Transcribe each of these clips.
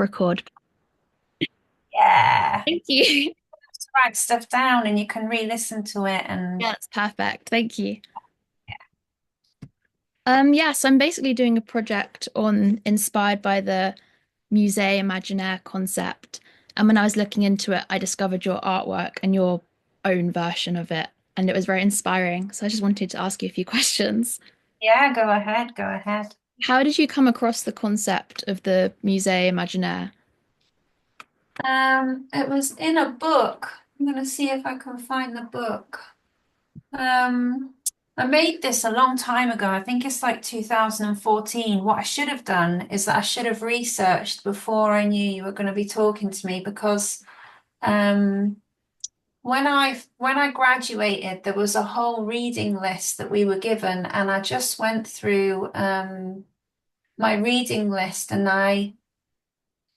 record. Yeah. Thank you. Just write stuff down and you can re-listen to it and Yeah, that's perfect. Thank you. So I'm basically doing a project on inspired by the Musée Imaginaire concept. And when I was looking into it, I discovered your artwork and your own version of it, and it was very inspiring. So I just wanted to ask you a few questions. yeah, go ahead, go ahead. How did you come across the concept of the Musée Imaginaire? It was in a book. I'm gonna see if I can find the book. Um, I made this a long time ago. I think it's like 2014. What I should have done is that I should have researched before I knew you were going to be talking to me because um when I graduated, there was a whole reading list that we were given, and I just went through my reading list, and I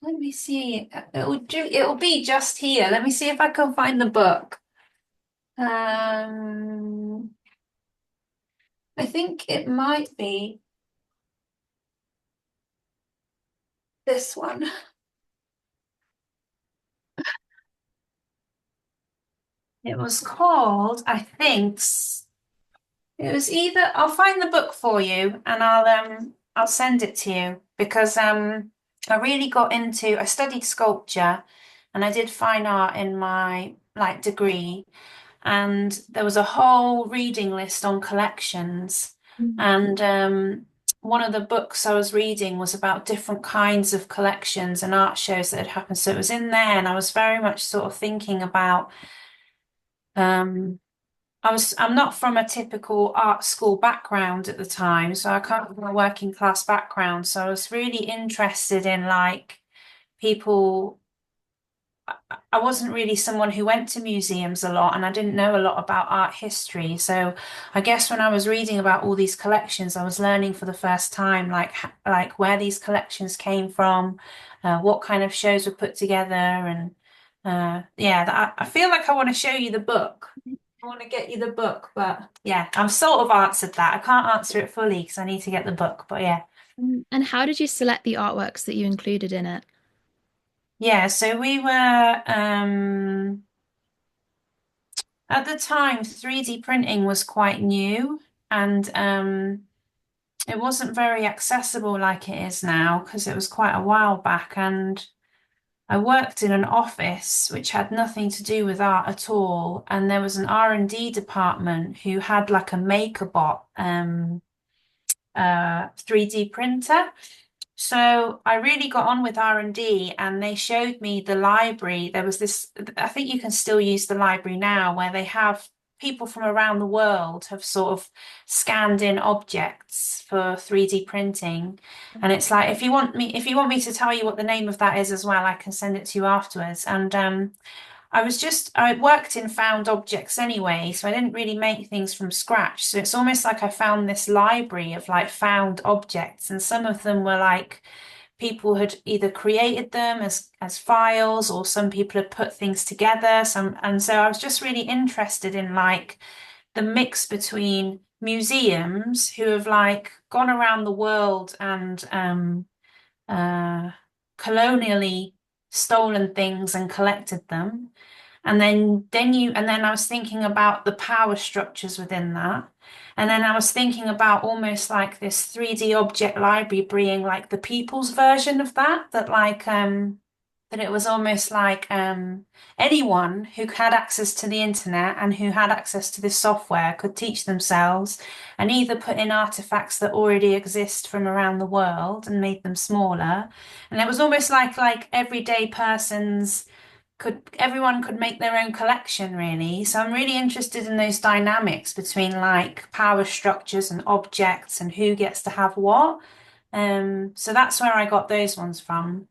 let me see. It'll be just here. Let me see if I can find the book. Um, I think it might be this one. It was called, I think, it was either I'll find the book for you and I'll send it to you because I really got into I studied sculpture and I did fine art in my like degree, and there was a whole reading list on collections, Mm. and one of the books I was reading was about different kinds of collections and art shows that had happened, so it was in there and I was very much sort of thinking about um I'm not from a typical art school background at the time, so I come from a working class background. So I was really interested in like people. I wasn't really someone who went to museums a lot, and I didn't know a lot about art history. So I guess when I was reading about all these collections, I was learning for the first time like where these collections came from, what kind of shows were put together, and yeah, I feel like I want to show you the book. I want to get you the book, but yeah, I've sort of answered that. I can't answer it fully because I need to get the book, but yeah. And how did you select the artworks that you included in it? Yeah, so we were at the time 3D printing was quite new, and it wasn't very accessible like it is now because it was quite a while back, and I worked in an office which had nothing to do with art at all, and there was an R&D department who had like a MakerBot 3D printer. So I really got on with R&D, and they showed me the library. There was this, I think you can still use the library now, where they have people from around the world have sort of scanned in objects for 3D printing. And it's like if you want me to tell you what the name of that is as well, I can send it to you afterwards. And I worked in found objects anyway, so I didn't really make things from scratch. So it's almost like I found this library of like found objects, and some of them were like people had either created them as files, or some people had put things together. And so I was just really interested in like the mix between museums who have like gone around the world and uh colonially stolen things and collected them, and then I was thinking about the power structures within that. And then I was thinking about almost like this 3D object library being like the people's version of that, that it was almost like anyone who had access to the internet and who had access to this software could teach themselves and either put in artifacts that already exist from around the world and made them smaller. And it was almost like everyday persons everyone could make their own collection really. So I'm really interested in those dynamics between like power structures and objects and who gets to have what. So that's where I got those ones from.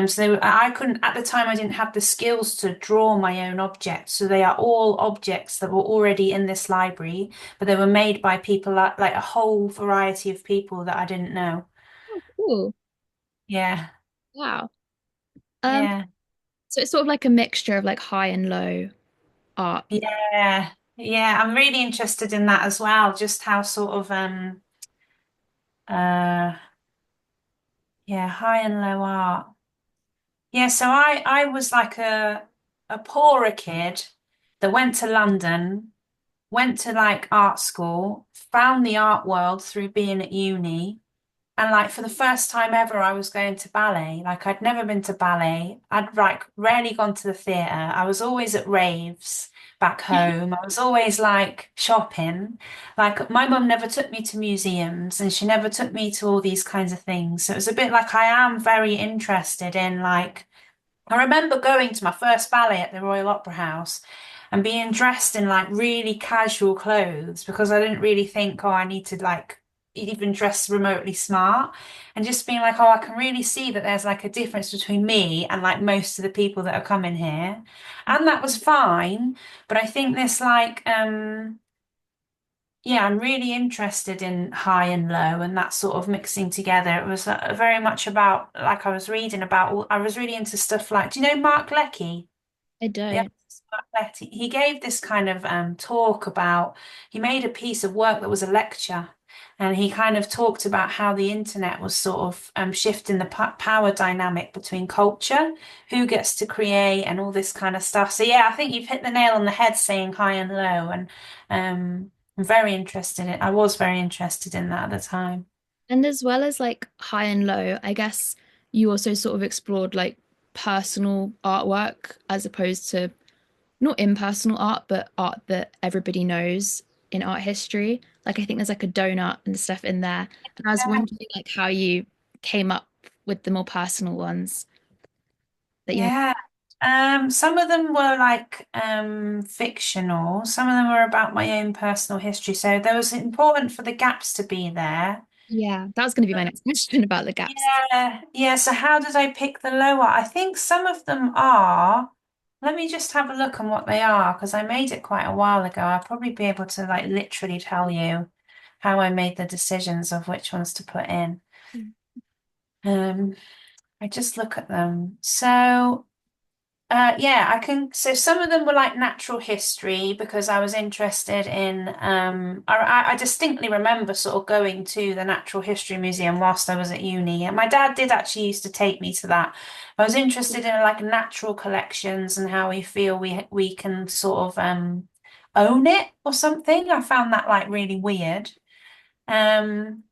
So I couldn't at the time I didn't have the skills to draw my own objects. So they are all objects that were already in this library, but they were made by people like a whole variety of people that I didn't know. Oh, cool. Yeah. Wow. Um, Yeah. so it's sort of like a mixture of like high and low art. Yeah. Yeah, I'm really interested in that as well. Just how sort of uh yeah, high and low art. Yeah, so I was like a poorer kid that went to London, went to like art school, found the art world through being at uni. And like for the first time ever, I was going to ballet. Like I'd never been to ballet. I'd like rarely gone to the theatre. I was always at raves back home. I was always like shopping. Like my mum never took me to museums and she never took me to all these kinds of things. So it was a bit like I am very interested in like I remember going to my first ballet at the Royal Opera House and being dressed in like really casual clothes because I didn't really think, oh, I need to like even dress remotely smart. And just being like, oh, I can really see that there's like a difference between me and like most of the people that are coming here. And that was fine. But I think this like yeah, I'm really interested in high and low and that sort of mixing together. It was very much about, like I was reading about, I was really into stuff like, do you know Mark Leckey? I The don't. artist Mark Leckey. He gave this kind of talk about, he made a piece of work that was a lecture. And he kind of talked about how the internet was sort of shifting the power dynamic between culture, who gets to create, and all this kind of stuff. So yeah, I think you've hit the nail on the head saying high and low, and I'm very interested in. I was very interested in that at the time. And as well as like high and low, I guess you also sort of explored like personal artwork as opposed to not impersonal art, but art that everybody knows in art history. Like I think there's like a donut and stuff in there. And I was wondering like how you came up with the more personal ones that you Yeah. Some of them were like fictional. Some of them were about my own personal history. So there was important for the gaps to be there. Yeah, that was going to be my next question about the gaps. Yeah, yeah. So how did I pick the lower? I think some of them are. Let me just have a look on what they are because I made it quite a while ago. I'll probably be able to like literally tell you how I made the decisions of which ones to put in. Um, I just look at them. So. Yeah, I can. So some of them were like natural history because I was interested in. I distinctly remember sort of going to the Natural History Museum whilst I was at uni, and my dad did actually used to take me to that. I was interested in like natural collections and how we feel we can sort of own it or something. I found that like really weird. Um,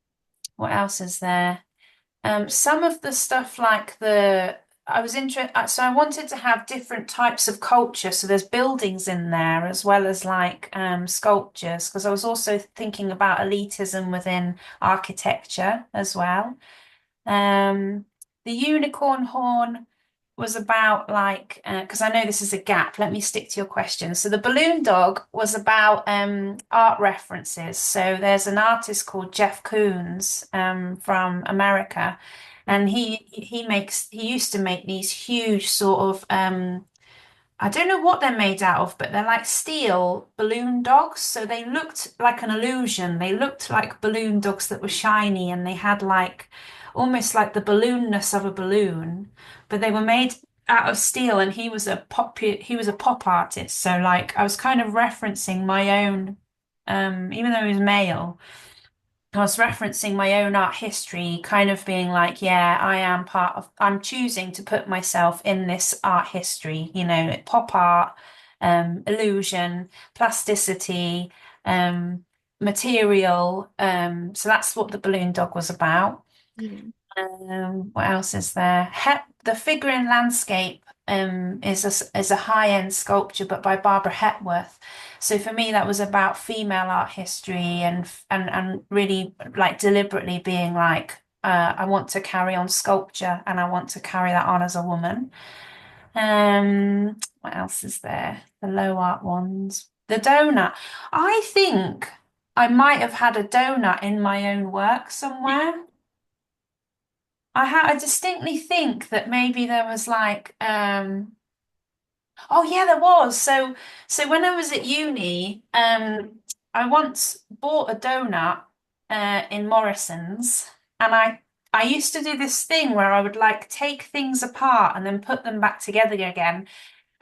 what else is there? Some of the stuff like I was interested, so I wanted to have different types of culture. So there's buildings in there as well as like sculptures, because I was also thinking about elitism within architecture as well. Um, the unicorn horn was about like because I know this is a gap. Let me stick to your question. So the balloon dog was about art references. So there's an artist called Jeff Koons from America, and he used to make these huge sort of I don't know what they're made out of, but they're like steel balloon dogs. So they looked like an illusion. They looked like balloon dogs that were shiny and they had like almost like the balloonness of a balloon, but they were made out of steel and he was a pop artist. So like I was kind of referencing my own even though he was male. I was referencing my own art history, kind of being like, yeah, I'm choosing to put myself in this art history, pop art, illusion, plasticity, um, material. So that's what the balloon dog was about. Yeah. What else is there? The figure in landscape is a high-end sculpture, but by Barbara Hepworth. So for me, that was about female art history and really like deliberately being like, I want to carry on sculpture and I want to carry that on as a woman. What else is there? The low art ones. The donut. I think I might have had a donut in my own work somewhere. I distinctly think that maybe there was like oh yeah there was so when I was at uni I once bought a donut in Morrison's and I used to do this thing where I would like take things apart and then put them back together again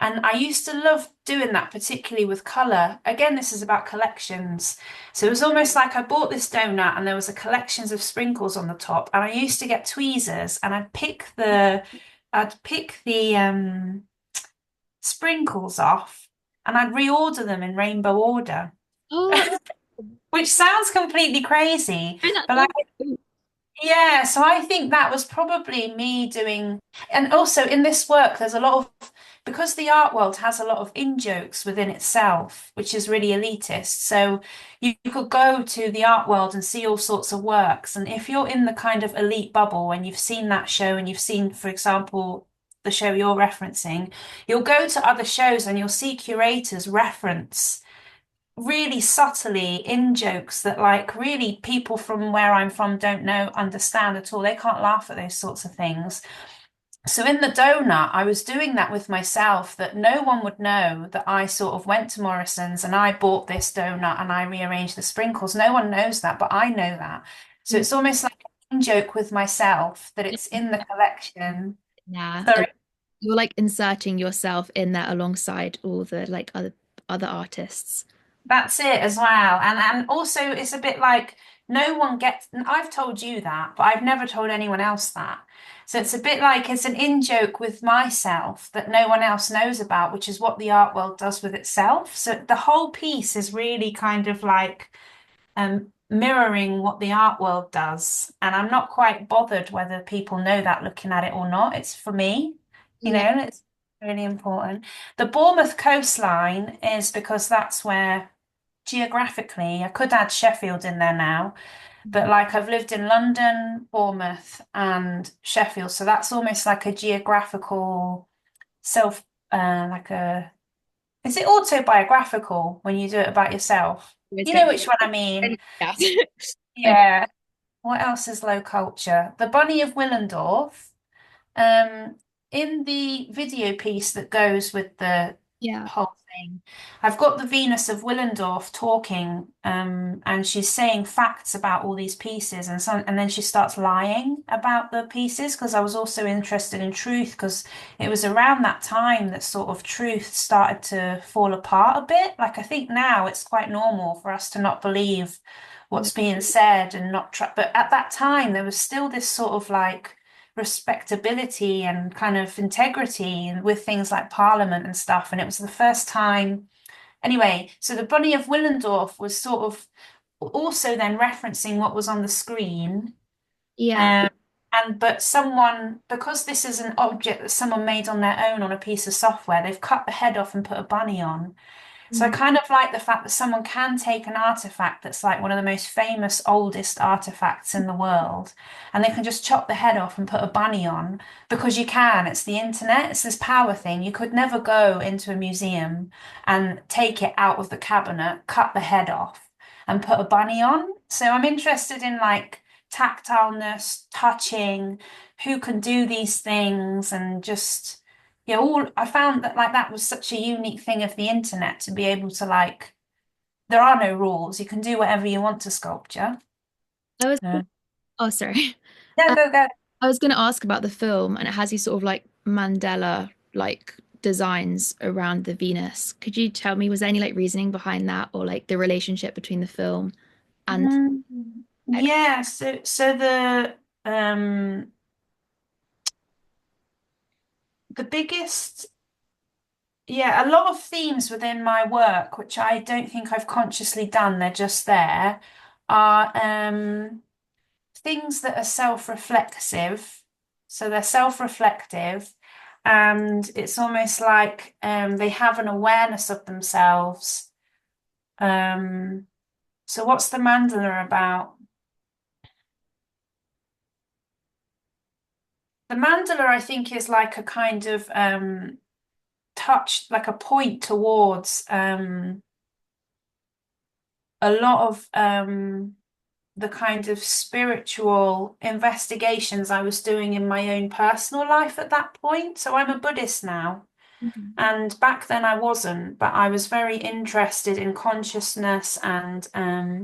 and I used to love doing that, particularly with colour. Again, this is about collections. So it was almost like I bought this donut and there was a collections of sprinkles on the top. And I used to get tweezers and I'd pick I'd pick the sprinkles off and I'd reorder them in rainbow order, Oh, which sounds completely crazy, that's but like, awesome. yeah, so I think that was probably me doing, and also in this work, there's a lot of, because the art world has a lot of in-jokes within itself, which is really elitist. So you could go to the art world and see all sorts of works. And if you're in the kind of elite bubble and you've seen that show and you've seen, for example, the show you're referencing, you'll go to other shows and you'll see curators reference really subtly in jokes that like really people from where I'm from don't know understand at all. They can't laugh at those sorts of things. So in the donut, I was doing that with myself that no one would know that I sort of went to Morrison's and I bought this donut and I rearranged the sprinkles. No one knows that, but I know that. So it's almost like a in joke with myself that it's in the collection. Yeah. Sorry. You're like inserting yourself in there alongside all the like other artists. That's it as well. And also it's a bit like no one gets, and I've told you that, but I've never told anyone else that. So it's a bit like it's an in-joke with myself that no one else knows about, which is what the art world does with itself. So the whole piece is really kind of like mirroring what the art world does. And I'm not quite bothered whether people know that looking at it or not. It's for me, Yeah. and it's really important. The Bournemouth coastline is because that's where geographically, I could add Sheffield in there now, but Mhm. like I've lived in London, Bournemouth, and Sheffield, so that's almost like a geographical self, like a, is it autobiographical when you do it about yourself? Always You know make which one I mean? yeah. Okay. Yeah. What else is low culture? The Bunny of Willendorf. Um, in the video piece that goes with the Yeah. whole thing, I've got the Venus of Willendorf talking, and she's saying facts about all these pieces, and then she starts lying about the pieces because I was also interested in truth because it was around that time that sort of truth started to fall apart a bit. Like I think now it's quite normal for us to not believe Yeah. what's being said and not try, but at that time there was still this sort of like respectability and kind of integrity with things like Parliament and stuff. And it was the first time. Anyway, so the Bunny of Willendorf was sort of also then referencing what was on the screen. Yeah. Um, and but someone, because this is an object that someone made on their own on a piece of software, they've cut the head off and put a bunny on. So I Mm. kind of like the fact that someone can take an artifact that's like one of the most famous, oldest artifacts in the world, and they can just chop the head off and put a bunny on because you can. It's the internet, it's this power thing. You could never go into a museum and take it out of the cabinet, cut the head off, and put a bunny on. So I'm interested in like tactileness, touching, who can do these things, and just yeah, all I found that like that was such a unique thing of the internet to be able to like there are no rules. You can do whatever you want to sculpture. I was Yeah. oh sorry. Go, Uh, go, go. I was going to ask about the film, and it has these sort of like Mandela like designs around the Venus. Could you tell me, was there any like reasoning behind that, or like the relationship between the film and Mm, like, yeah, so the biggest yeah, a lot of themes within my work, which I don't think I've consciously done, they're just there, are things that are self-reflexive. So they're self-reflective, and it's almost like they have an awareness of themselves. Um, so what's the mandala about? The mandala, I think, is like a kind of touch, like a point towards a lot of the kind of spiritual investigations I was doing in my own personal life at that point. So I'm a Buddhist now. Mhm. And back then I wasn't, but I was very interested in consciousness and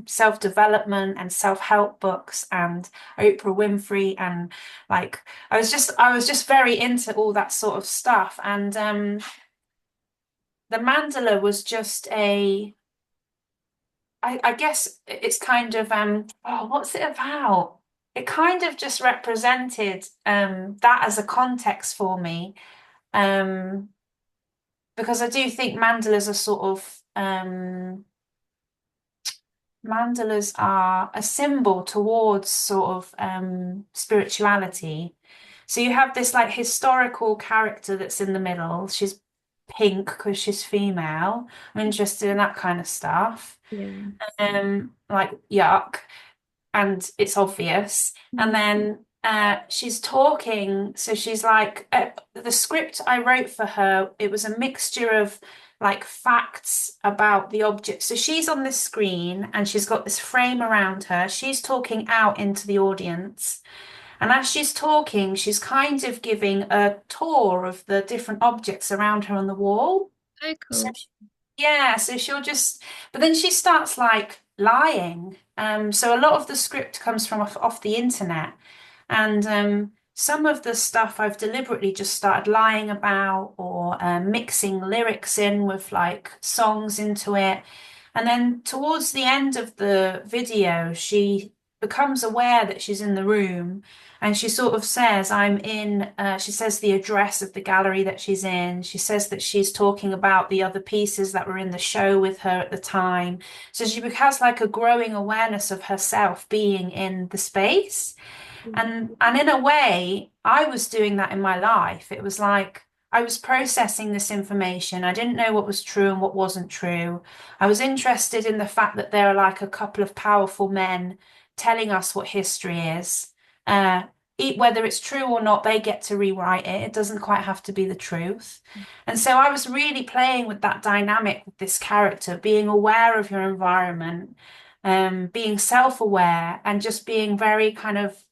self-development and self-help books and Oprah Winfrey and like I was just very into all that sort of stuff. And the mandala was just I guess it's kind of oh, what's it about? it kind of just represented that as a context for me. Um, because I do think mandalas are a symbol towards sort of spirituality. So you have this like historical character that's in the middle. She's pink because she's female. I'm interested in that kind of stuff. Yeah. Like yuck, and it's obvious. And Mm. then she's talking, so she's like the script I wrote for her, it was a mixture of like facts about the object. So she's on this screen and she's got this frame around her. She's talking out into the audience. And as she's talking, she's kind of giving a tour of the different objects around her on the wall. Oh, So cool. yeah, so she'll just, but then she starts like lying. So a lot of the script comes from off the internet, and some of the stuff I've deliberately just started lying about or mixing lyrics in with like songs into it. And then towards the end of the video, she becomes aware that she's in the room and she sort of says, she says the address of the gallery that she's in. She says that she's talking about the other pieces that were in the show with her at the time. So she has like a growing awareness of herself being in the space. And in a way, I was doing that in my life. It was like I was processing this information. I didn't know what was true and what wasn't true. I was interested in the fact that there are like a couple of powerful men telling us what history is. Uh, Whether it's true or not, they get to rewrite it. It doesn't quite have to be the truth. And so I was really playing with that dynamic with this character, being aware of your environment, being self-aware, and just being very kind of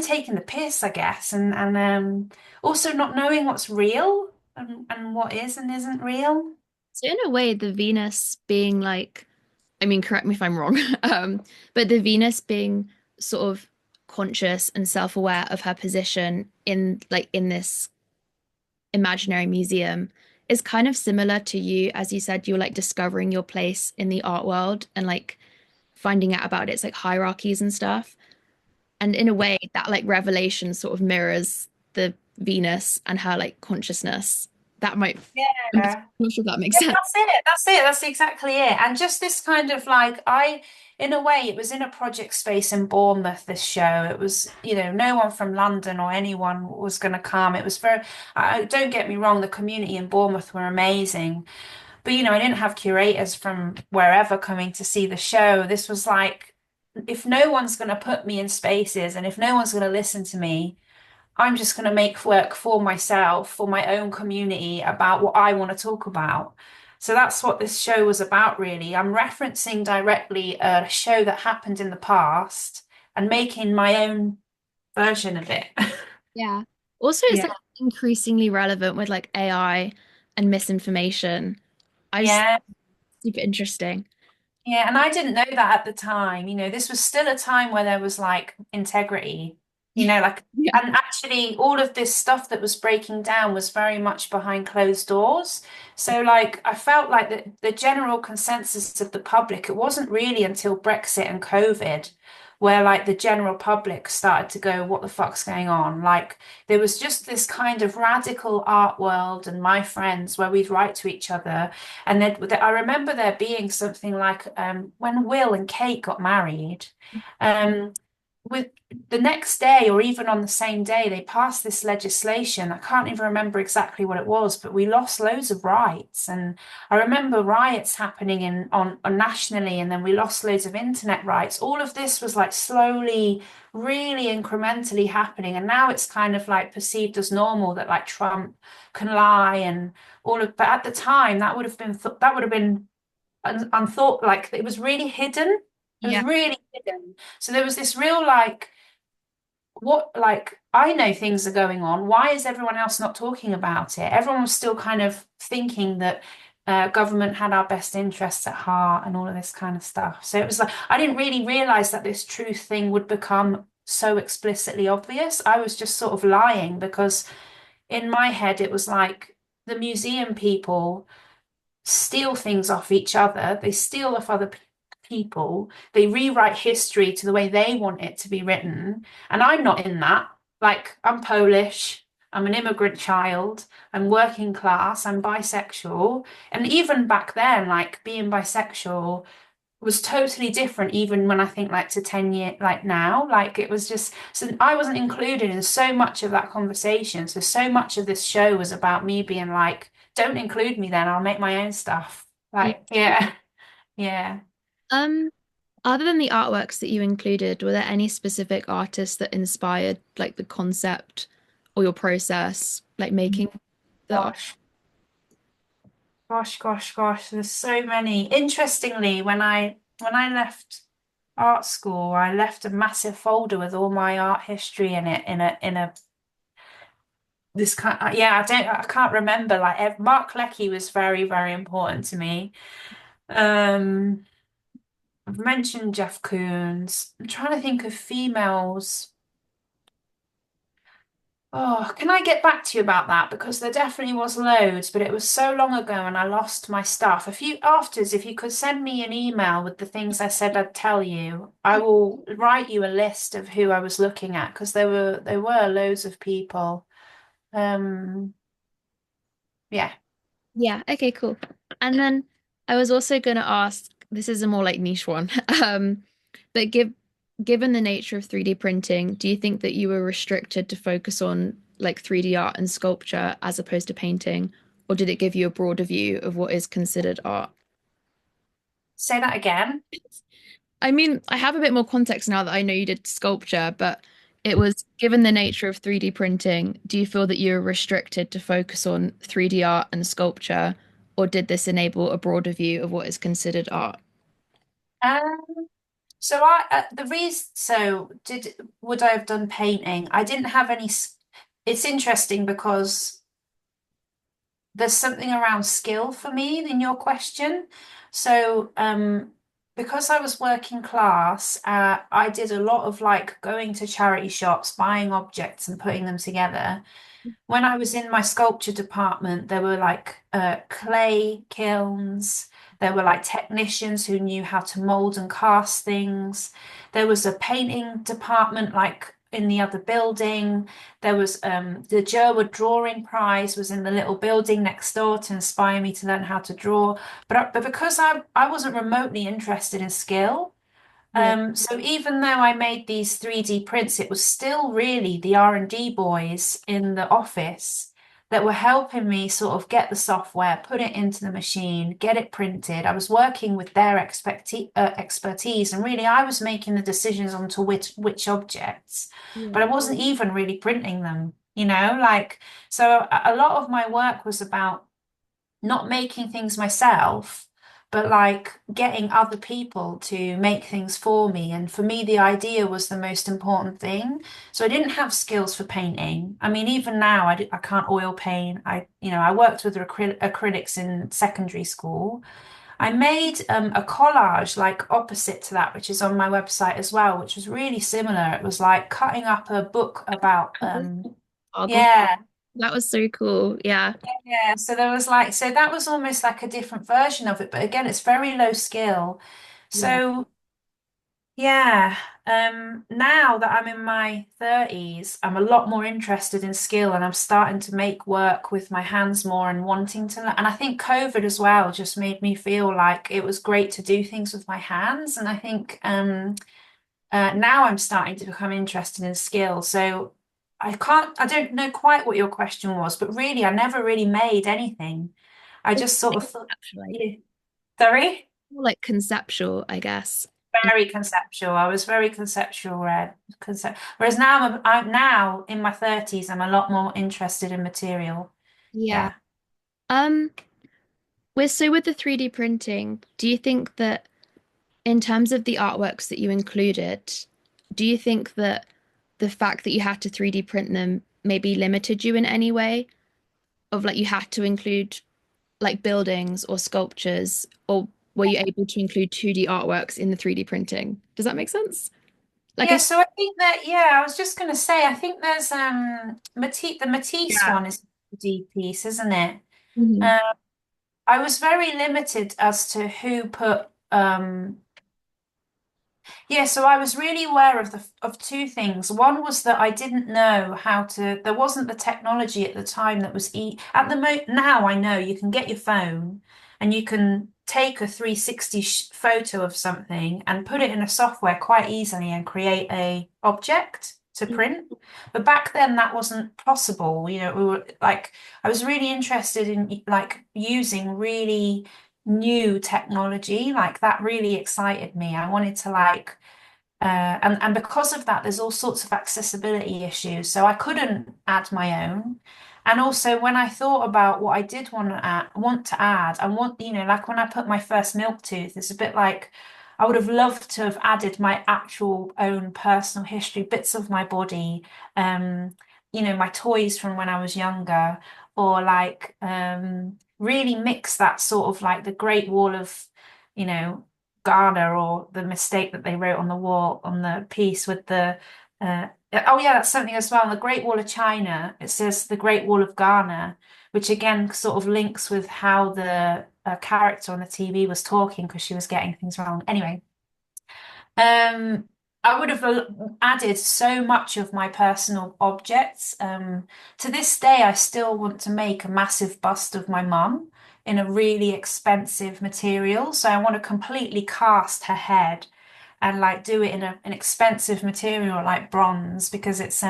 taking the piss, I guess, and also not knowing what's real and what is and isn't real. So in a way, the Venus being like, I mean, correct me if I'm wrong, but the Venus being sort of conscious and self-aware of her position in this imaginary museum is kind of similar to you, as you said, you're like discovering your place in the art world and like finding out about its like hierarchies and stuff. And in a way, that like revelation sort of mirrors the Venus and her like consciousness. That might, I'm Yeah. not sure if that makes Yeah, sense. that's it. That's it. That's exactly it. And just this kind of like in a way, it was in a project space in Bournemouth, this show. It was, no one from London or anyone was going to come. It was don't get me wrong, the community in Bournemouth were amazing. But, I didn't have curators from wherever coming to see the show. This was like, if no one's going to put me in spaces and if no one's going to listen to me, I'm just going to make work for myself, for my own community about what I want to talk about. So that's what this show was about, really. I'm referencing directly a show that happened in the past and making my own version of it. Yeah. Also, it's Yeah. like increasingly relevant with like AI and misinformation. I just Yeah. super interesting. Yeah, and I didn't know that at the time. This was still a time where there was like integrity, like, Yeah. and actually all of this stuff that was breaking down was very much behind closed doors. So, like, I felt like the general consensus of the public, it wasn't really until Brexit and COVID where like the general public started to go, what the fuck's going on? Like, there was just this kind of radical art world and my friends where we'd write to each other. And then I remember there being something like when Will and Kate got married, um, with the next day or even on the same day, they passed this legislation. I can't even remember exactly what it was, but we lost loads of rights. And I remember riots happening on nationally, and then we lost loads of internet rights. All of this was like slowly, really incrementally happening. And now it's kind of like perceived as normal that like Trump can lie and but at the time that would have been unthought, like it was really hidden. It was Yeah. really hidden. So there was this real like, what, like, I know things are going on. Why is everyone else not talking about it? Everyone was still kind of thinking that government had our best interests at heart and all of this kind of stuff. So it was like I didn't really realize that this truth thing would become so explicitly obvious. I was just sort of lying because in my head it was like the museum people steal things off each other. They steal off other people. They rewrite history to the way they want it to be written. And I'm not in that. Like, I'm Polish, I'm an immigrant child, I'm working class, I'm bisexual. And even back then, like being bisexual was totally different, even when I think like to 10 years, like now, like it was just, so I wasn't included in so much of that conversation. So, so much of this show was about me being like, don't include me then, I'll make my own stuff. Yeah. Like, yeah, yeah. Um, Other than the artworks that you included, were there any specific artists that inspired like the concept or your process, like making the art? Gosh, gosh. There's so many. Interestingly, when I left art school, I left a massive folder with all my art history in it in a this kind yeah, I can't remember like Mark Leckey was very important to me. Um I've mentioned Jeff Koons. I'm trying to think of females. Oh, can I get back to you about that? Because there definitely was loads, but it was so long ago and I lost my stuff. If you afterwards, if you could send me an email with the things I said I'd tell you, I will write you a list of who I was looking at because there were loads of people. Um, yeah. Yeah, okay, cool. And then I was also going to ask, this is a more like niche one. But given the nature of 3D printing, do you think that you were restricted to focus on like 3D art and sculpture as opposed to painting, or did it give you a broader view of what is considered art? Say that again. I mean, I have a bit more context now that I know you did sculpture, but it was given the nature of 3D printing, do you feel that you were restricted to focus on 3D art and sculpture, or did this enable a broader view of what is considered art? Um, so I the reason so did would I have done painting? I didn't have any. It's interesting because there's something around skill for me in your question. So, because I was working class, I did a lot of like going to charity shops, buying objects and putting them together. When I was in my sculpture department, there were like clay kilns. There were like technicians who knew how to mold and cast things. There was a painting department like in the other building. There was the Jerwood Drawing Prize was in the little building next door to inspire me to learn how to draw. But because I wasn't remotely interested in skill, Yeah. so even though I made these 3D prints, it was still really the R&D boys in the office that were helping me sort of get the software, put it into the machine, get it printed. I was working with their expertise, and really I was making the decisions on to which objects, but I Yeah. wasn't even really printing them, like so a lot of my work was about not making things myself, but like getting other people to make things for me. And for me, the idea was the most important thing. So I didn't have skills for painting. I mean, even now, I can't oil paint. I worked with acrylics in secondary school. I made a collage like opposite to that, which is on my website as well, which was really similar. It was like cutting up a book about, Oh gosh, yeah. that was so cool. Yeah. Yeah, so there was like, so that was almost like a different version of it, but again, it's very low skill. Yeah. So yeah, now that I'm in my 30s, I'm a lot more interested in skill and I'm starting to make work with my hands more and wanting to learn. And I think COVID as well just made me feel like it was great to do things with my hands. And I think now I'm starting to become interested in skill. So I don't know quite what your question was, but really, I never really made anything. I It's just sort like of thought, conceptual, yeah. Sorry? more like conceptual, I guess. Very conceptual. I was very conceptual, read whereas now I'm now in my 30s, I'm a lot more interested in material. Yeah. Yeah. Um, with the 3D printing, do you think that in terms of the artworks that you included, do you think that the fact that you had to 3D print them maybe limited you in any way? Of like you had to include like buildings or sculptures, or were you able to include 2D artworks in the 3D printing? Does that make sense? Like Yeah, I so I think that I was just gonna say I think there's the Matisse Yeah. one is a D piece, isn't it? Mhm. I was very limited as to who put Yeah, so I was really aware of the of two things. One was that I didn't know how to, there wasn't the technology at the time that was at the mo now I know you can get your phone and you can take a 360 photo of something and put it in a software quite easily and create a object to print. But back then that wasn't possible. You know, we were like I was really interested in like using really new technology. Like that really excited me. I wanted to like and because of that, there's all sorts of accessibility issues. So I couldn't add my own. And also, when I thought about what I did want to add, I want, you know, like when I put my first milk tooth, it's a bit like I would have loved to have added my actual own personal history, bits of my body, um, you know, my toys from when I was younger, or like really mix that sort of like the Great Wall of, you know, Ghana or the mistake that they wrote on the wall on the piece with the oh yeah, that's something as well. On the Great Wall of China, it says the Great Wall of Ghana, which again sort of links with how the character on the TV was talking because she was getting things wrong. Anyway, um, I would have added so much of my personal objects. To this day, I still want to make a massive bust of my mum in a really expensive material. So I want to completely cast her head and like do it in an expensive material like bronze because it's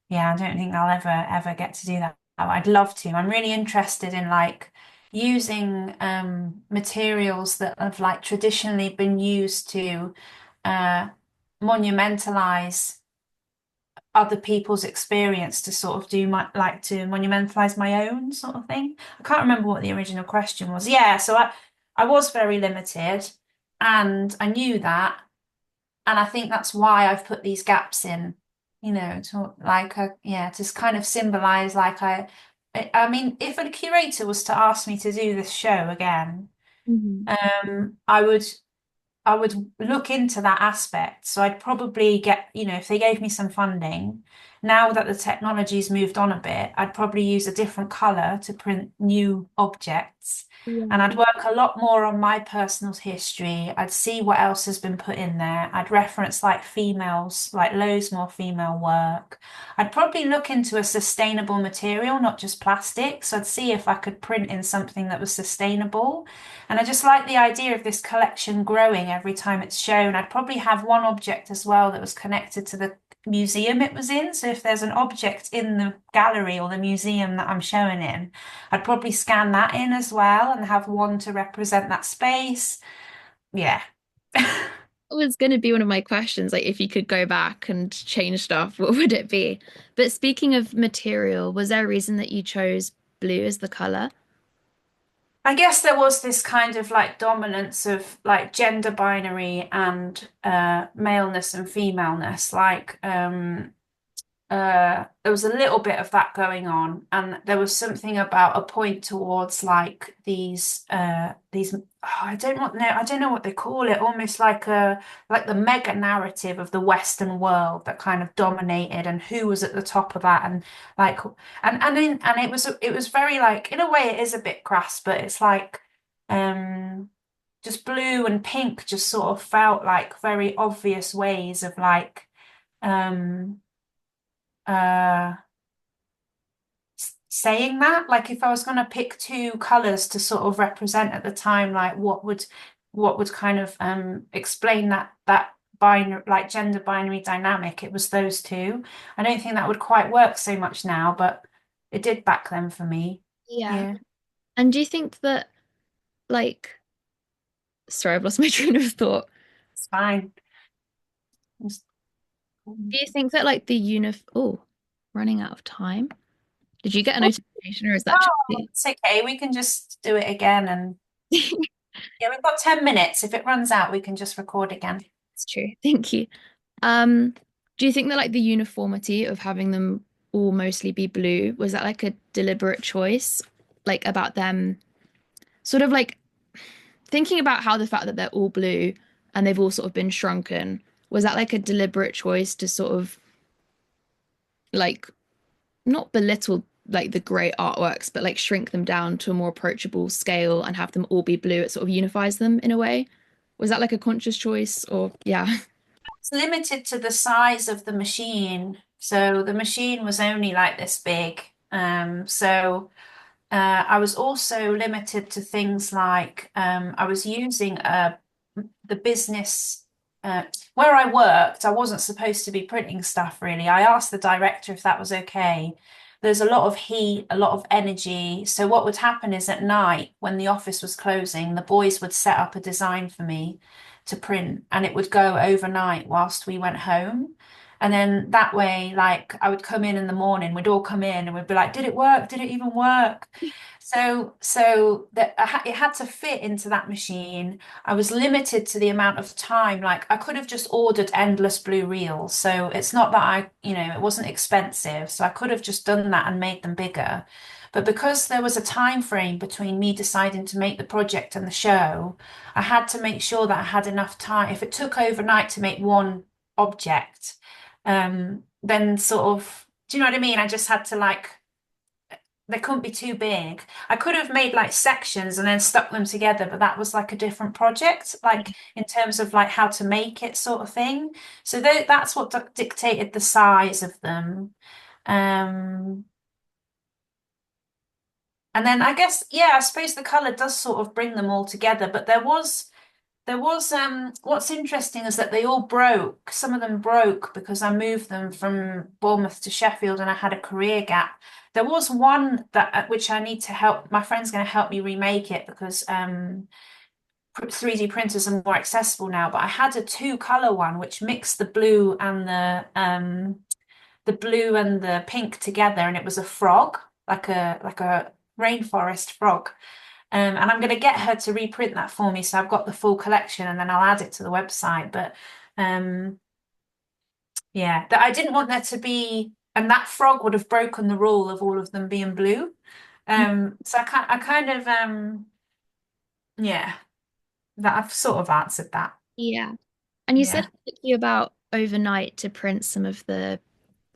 yeah, I don't think I'll ever get to do that. I'd love to. I'm really interested in like using materials that have like traditionally been used to uh monumentalize other people's experience to sort of do my like to monumentalize my own sort of thing. I can't remember what the original question was. Yeah, so I was very limited and I knew that. And I think that's why I've put these gaps in, you know, to like yeah, to kind of symbolize like I mean, if a curator was to ask me to do this show again, Mhm. I would look into that aspect. So I'd probably get, you know, if they gave me some funding, now that the technology's moved on a bit, I'd probably use a different color to print new objects. And Yeah. I'd work a lot more on my personal history. I'd see what else has been put in there. I'd reference like females, like loads more female work. I'd probably look into a sustainable material, not just plastic. So I'd see if I could print in something that was sustainable. And I just like the idea of this collection growing every time it's shown. I'd probably have one object as well that was connected to the museum it was in. So if there's an object in the gallery or the museum that I'm showing in, I'd probably scan that in as well and have one to represent that space. Yeah. It was going to be one of my questions, like if you could go back and change stuff, what would it be? But speaking of material, was there a reason that you chose blue as the color? I guess there was this kind of like dominance of like gender binary and maleness and femaleness. Like there was a little bit of that going on, and there was something about a point towards like these I don't know what they call it, almost like a like the mega narrative of the Western world that kind of dominated and who was at the top of that and like and it was very like in a way it is a bit crass, but it's like um just blue and pink just sort of felt like very obvious ways of like um uh saying that like if I was going to pick two colors to sort of represent at the time like what would kind of explain that binary like gender binary dynamic, it was those two. I don't think that would quite work so much now, but it did back then for me. Yeah. Yeah, And do you think that, like, sorry, I've lost my train of thought. it's fine. Do you think that, like, oh, running out of time? Did you get a Oh, notification or is that just me? it's okay, we can just do it again and yeah, we've got 10 minutes. If it runs out we can just record again. It's true. Thank you. Um, do you think that, like, the uniformity of having them all mostly be blue, was that like a deliberate choice, like about them sort of like thinking about how the fact that they're all blue and they've all sort of been shrunken, was that like a deliberate choice to sort of like not belittle like the great artworks, but like shrink them down to a more approachable scale and have them all be blue? It sort of unifies them in a way. Was that like a conscious choice or yeah? It's limited to the size of the machine. So the machine was only like this big. I was also limited to things like I was using the business where I worked. I wasn't supposed to be printing stuff really. I asked the director if that was okay. There's a lot of heat, a lot of energy. So what would happen is at night when the office was closing, the boys would set up a design for me to print, and it would go overnight whilst we went home. And then that way, like I would come in the morning, we'd all come in and we'd be like, did it work? Did it even work? So that it had to fit into that machine. I was limited to the amount of time. Like I could have just ordered endless blue reels. So it's not that it wasn't expensive. So I could have just done that and made them bigger. But because there was a time frame between me deciding to make the project and the show, I had to make sure that I had enough time. If it took overnight to make one object, then sort of, do you know what I mean? I just had to like they couldn't be too big. I could have made like sections and then stuck them together, but that was like a different project, like in terms of like how to make it sort of thing. So that's what dictated the size of them. Um, and then I guess, yeah, I suppose the color does sort of bring them all together, but there was what's interesting is that they all broke. Some of them broke because I moved them from Bournemouth to Sheffield and I had a career gap. There was one that which I need to help. My friend's going to help me remake it because 3D printers are more accessible now. But I had a two color one which mixed the blue and the pink together, and it was a frog, like a rainforest frog. And I'm going to get her to reprint that for me. So I've got the full collection and then I'll add it to the website. But um, yeah, that I didn't want there to be, and that frog would have broken the rule of all of them being blue. So I kind of, yeah, that I've sort of answered that. Yeah. And you said Yeah. it took you about overnight to print some of the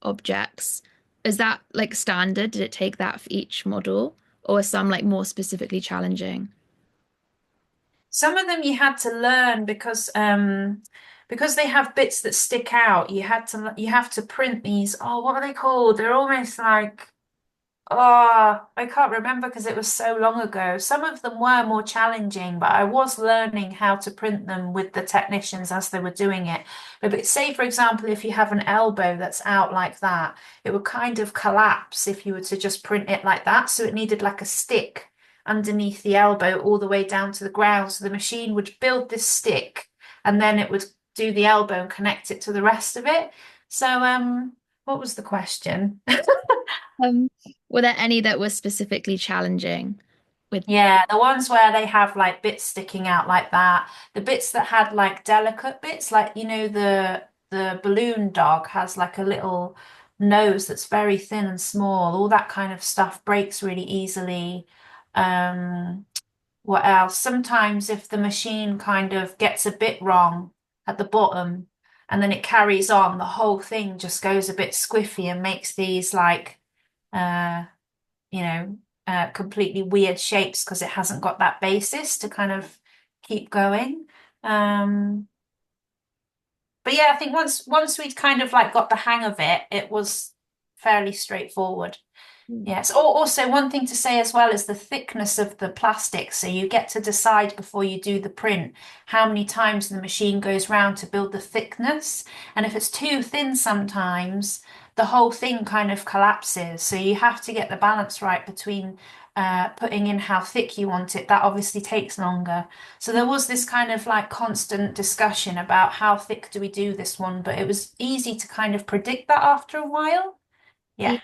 objects. Is that like standard? Did it take that for each model, or are some like more specifically challenging? Some of them you had to learn because they have bits that stick out. You have to print these. Oh, what are they called? They're almost like oh, I can't remember because it was so long ago. Some of them were more challenging, but I was learning how to print them with the technicians as they were doing it. But say, for example, if you have an elbow that's out like that, it would kind of collapse if you were to just print it like that. So it needed like a stick underneath the elbow all the way down to the ground. So the machine would build this stick and then it would do the elbow and connect it to the rest of it. So, what was the question? Um, were there any that were specifically challenging with? Yeah, the ones where they have like bits sticking out like that. The bits that had like delicate bits, like the balloon dog has like a little nose that's very thin and small. All that kind of stuff breaks really easily. Um, what else? Sometimes if the machine kind of gets a bit wrong at the bottom and then it carries on, the whole thing just goes a bit squiffy and makes these like uh you know, completely weird shapes because it hasn't got that basis to kind of keep going. Um, but yeah, I think once we'd kind of like got the hang of it, it was fairly straightforward. Yes. Also, one thing to say as well is the thickness of the plastic. So you get to decide before you do the print how many times the machine goes round to build the thickness. And if it's too thin sometimes, the whole thing kind of collapses. So you have to get the balance right between putting in how thick you want it. That obviously takes longer. So there was this kind of like constant discussion about how thick do we do this one, but it was easy to kind of predict that after a while. Yeah. Yeah.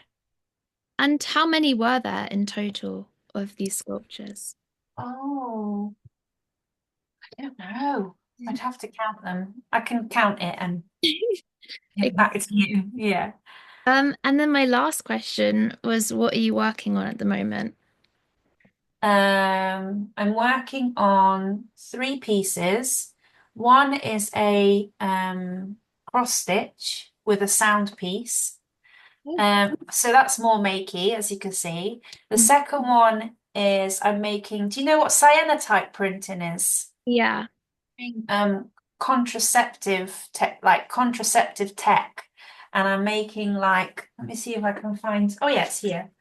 And how many were there in total of these sculptures? Oh. I don't know. I'd have to count them. I can count it and get back to you. Yeah. And then my last question was, what are you working on at the moment? I'm working on three pieces. One is a cross stitch with a sound piece. So that's more makey, as you can see. The second one is I'm making, do you know what cyanotype printing is? Yeah. doing contraceptive tech, like contraceptive tech, and I'm making like, let me see if I can find. Oh yes, here.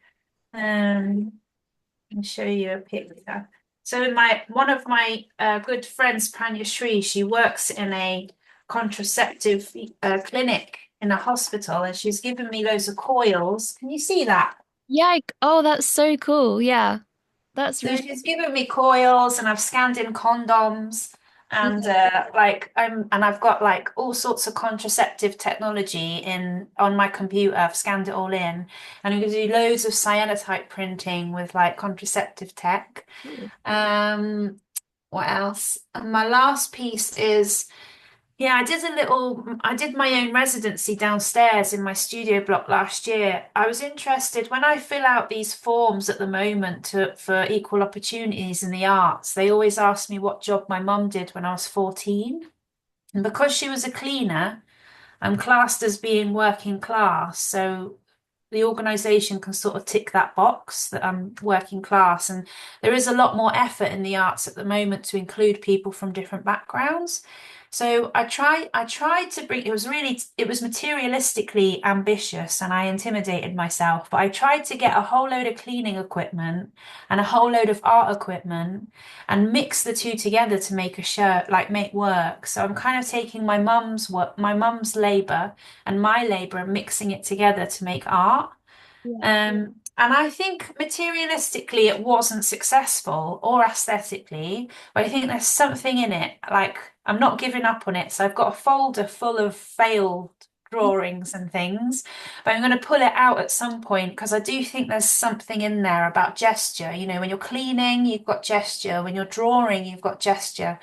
Let me show you a picture. So my one of my good friends, Pranya Shri, she works in a contraceptive clinic in a hospital, and she's given me loads of coils. Can you see that? Yeah. Oh, that's so cool. Yeah. That's So really, she's given me coils, and I've scanned in condoms, and yeah. I've got like all sorts of contraceptive technology in on my computer. I've scanned it all in, and I'm going to do loads of cyanotype printing with like contraceptive tech. Cool. What else? And my last piece is, yeah, I did my own residency downstairs in my studio block last year. I was interested when I fill out these forms at the moment for equal opportunities in the arts, they always ask me what job my mum did when I was 14. And because she was a cleaner, I'm classed as being working class. So the organization can sort of tick that box that I'm working class. And there is a lot more effort in the arts at the moment to include people from different backgrounds. So I tried to bring, it was materialistically ambitious and I intimidated myself, but I tried to get a whole load of cleaning equipment and a whole load of art equipment and mix the two together to make a shirt, like make work. So I'm kind of taking my mum's work, my mum's labor and my labor and mixing it together to make art. Yeah. And I think materialistically it wasn't successful or aesthetically, but I think there's something in it. Like I'm not giving up on it. So I've got a folder full of failed drawings and things, but I'm going to pull it out at some point because I do think there's something in there about gesture. You know, when you're cleaning, you've got gesture. When you're drawing, you've got gesture.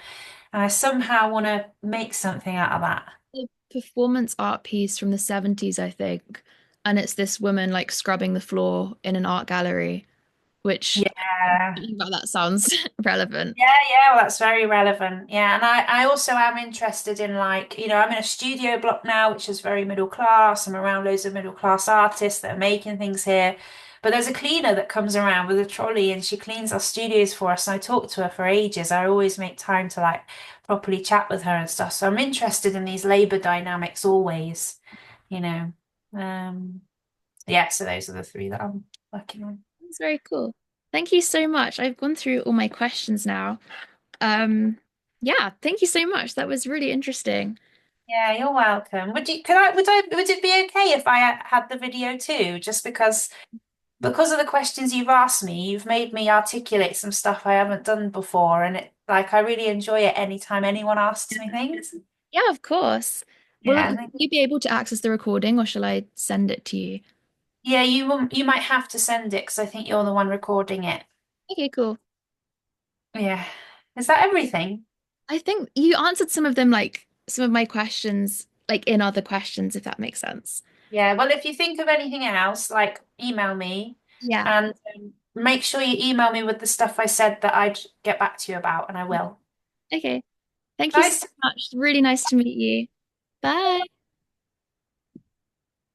And I somehow want to make something out of that. A performance art piece from the 70s, I think. And it's this woman like scrubbing the floor in an art gallery, which Yeah. thinking about that sounds relevant. Well, that's very relevant. Yeah, and I also am interested in like, I'm in a studio block now, which is very middle class. I'm around loads of middle class artists that are making things here. But there's a cleaner that comes around with a trolley and she cleans our studios for us. And I talk to her for ages. I always make time to like properly chat with her and stuff. So I'm interested in these labor dynamics always, you know. Um, yeah, so those are the three that I'm working on. It's very cool. Thank you so much. I've gone through all my questions now. Um, yeah, thank you so much. That was really interesting. Yeah, you're welcome. Would it be okay if I had the video too? Just because of the questions you've asked me, you've made me articulate some stuff I haven't done before, and I really enjoy it anytime anyone asks me things. Yeah, of course. Will Yeah, you be able to access the recording or shall I send it to you? yeah, you might have to send it because I think you're the one recording it. Okay, cool. Yeah. Is that everything? I think you answered some of them, like some of my questions, like in other questions, if that makes sense. Yeah. Well, if you think of anything else, like email me Yeah. and make sure you email me with the stuff I said that I'd get back to you about, and I will. Okay. Thank you so Nice. much. Really nice to meet you. Bye.